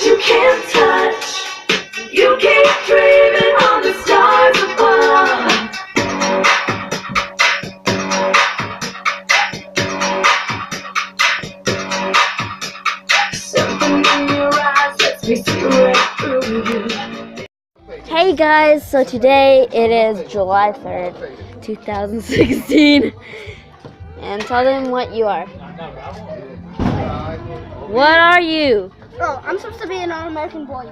you can't touch. You keep dreaming on the stars above. Something in your eyes lets me see right through you. Hey guys, so today it is July 3rd, 2016. And tell them what you are. What are you? Oh, I'm supposed to be an all-American boy.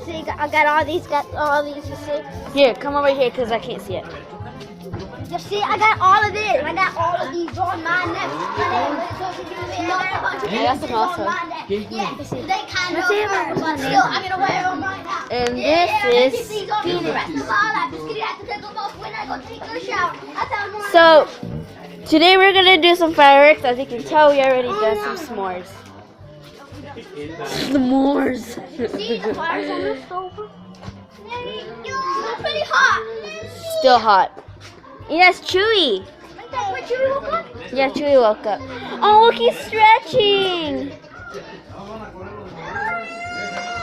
See, I got all these, you see? Here, come over here because I can't see it. You see, I got all of this. I got all of these on my neck. Yeah, that's awesome. Yeah, they kind of but still, I'm going to wear them right now. And this is So, today we're going to do some fireworks. As you can tell, we already done some s'mores. S'mores. See, the fire's on the stove. It's pretty hot. Still hot. Yes, Chewy. Wait, Chewy woke up? Yeah, Chewy woke up. Oh, look, he's stretching.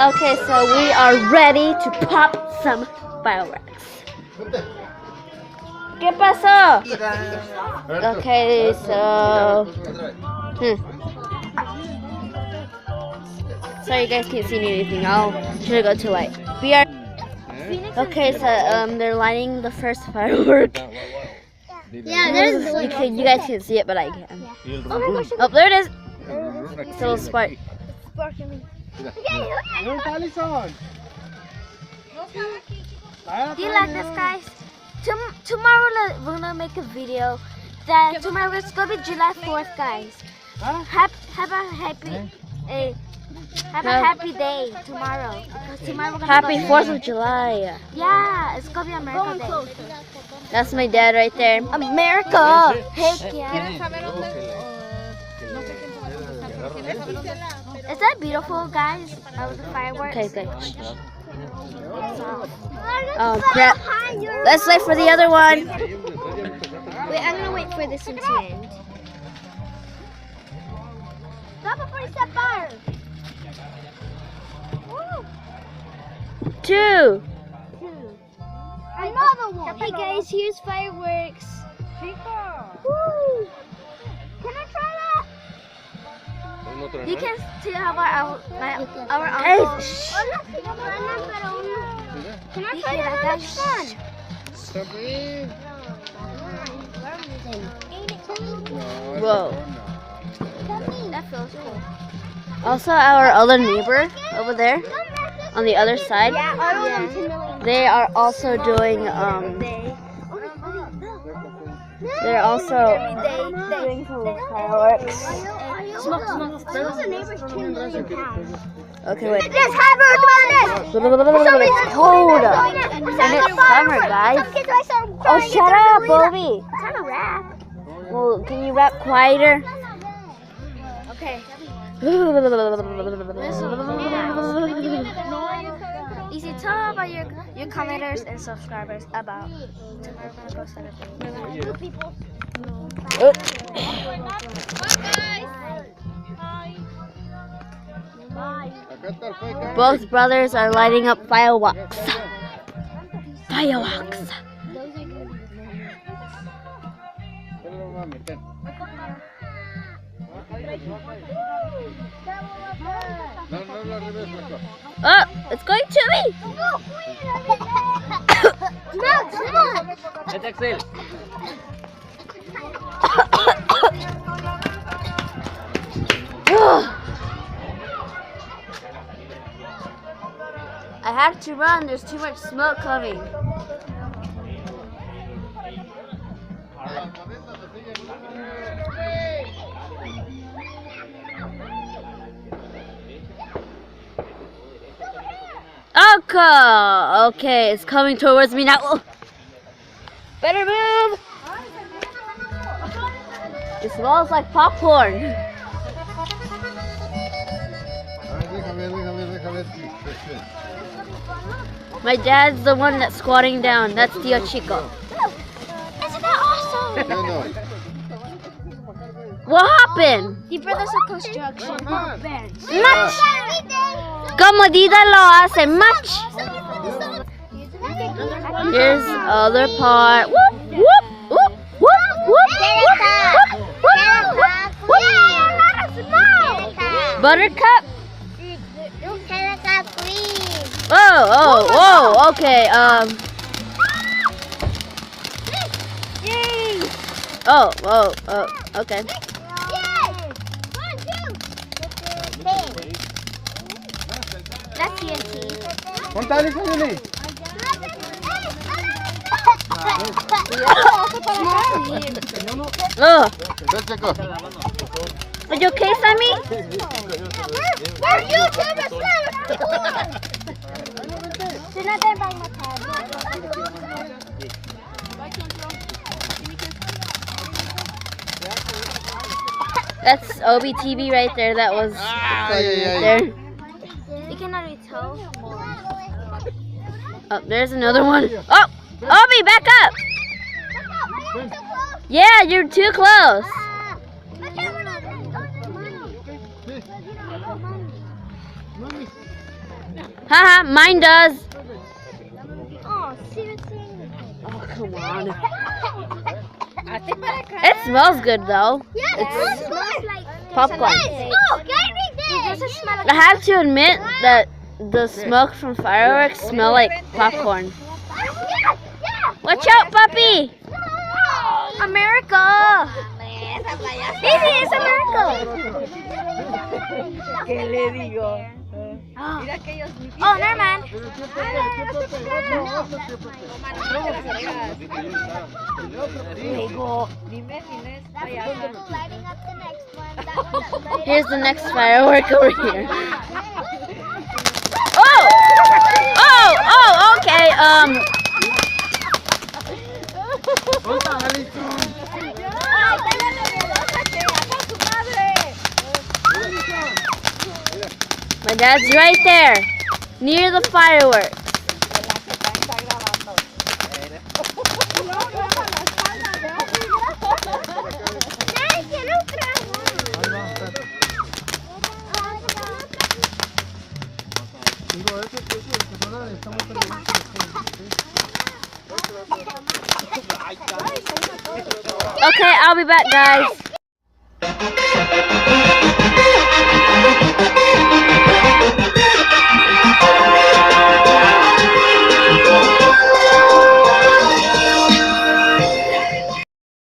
Okay, so we are ready to pop some fireworks. ¿Qué pasó? Okay, so... Sorry, you guys can't see anything. I'll try to go to light. We are... Okay, so they're lighting the first firework. Yeah, there's You guys can't see it, but I can. Oh, there it is. It's a little spark. Do you like this, guys? Tomorrow we're gonna make a video. That tomorrow it's gonna be July 4th, guys. Have a happy day tomorrow. Because tomorrow we're gonna Happy go 4th of July. Yeah, it's gonna be America Day. That's my dad right there. America! Heck yeah. Is that beautiful, guys? With the fireworks. Okay, good. Crap. Let's wait for the other one. Wait, I'm gonna wait for this one to end. Stop before you set fire. Two. Another one. Hey guys, here's fireworks. Woo! Can I try that? You can see how our uncle. Can I try that? That's fun. Whoa. That feels cool. Also, our other neighbor over there on the other side, they are also doing they're also doing some fireworks. Okay, wait. It's Cold. And it's summer, guys. Oh, shut up, Bobby. It's time to rap. Well, can you rap quieter? Okay. Easy, tell about your commenters and subscribers about tomorrow we're gonna post everything. Both brothers are lighting up fireworks. Fireworks. Oh, it's going to me. It's Excel. I have to run. There's too much smoke coming. Okay, it's coming towards me now. Oh. Better move. It smells like popcorn. My dad's the one that's squatting down. That's Tio Chico. Isn't that awesome? What happened? The brothers of construction. Not Como Dida lo hace much. Here's other part. Whoop, whoop, whoop, whoop, whoop, whoop, whoop. Buttercup? Oh, okay. Oh, okay. That's TNT. Contale, Sayuli. Oh, Let's check out. are you okay, Sammy? We're YouTubers. That's OBTV right there. That was recording right there. You cannot really tell. Oh, there's another one. Oh, Obi, back up. Yeah, you're too close. Haha, mine does. Oh, seriously? Oh, come on. It smells good though. Yeah, it smells like Popcorn. Oh, Gary did. It doesn't smell like I have to admit that the smoke from fireworks smell like popcorn. Yeah. Watch out, puppy! America. Easy, it's America. Oh, never mind. Here's the next firework over here. Oh, okay. My dad's right there, near the fireworks. Okay, I'll be back, guys.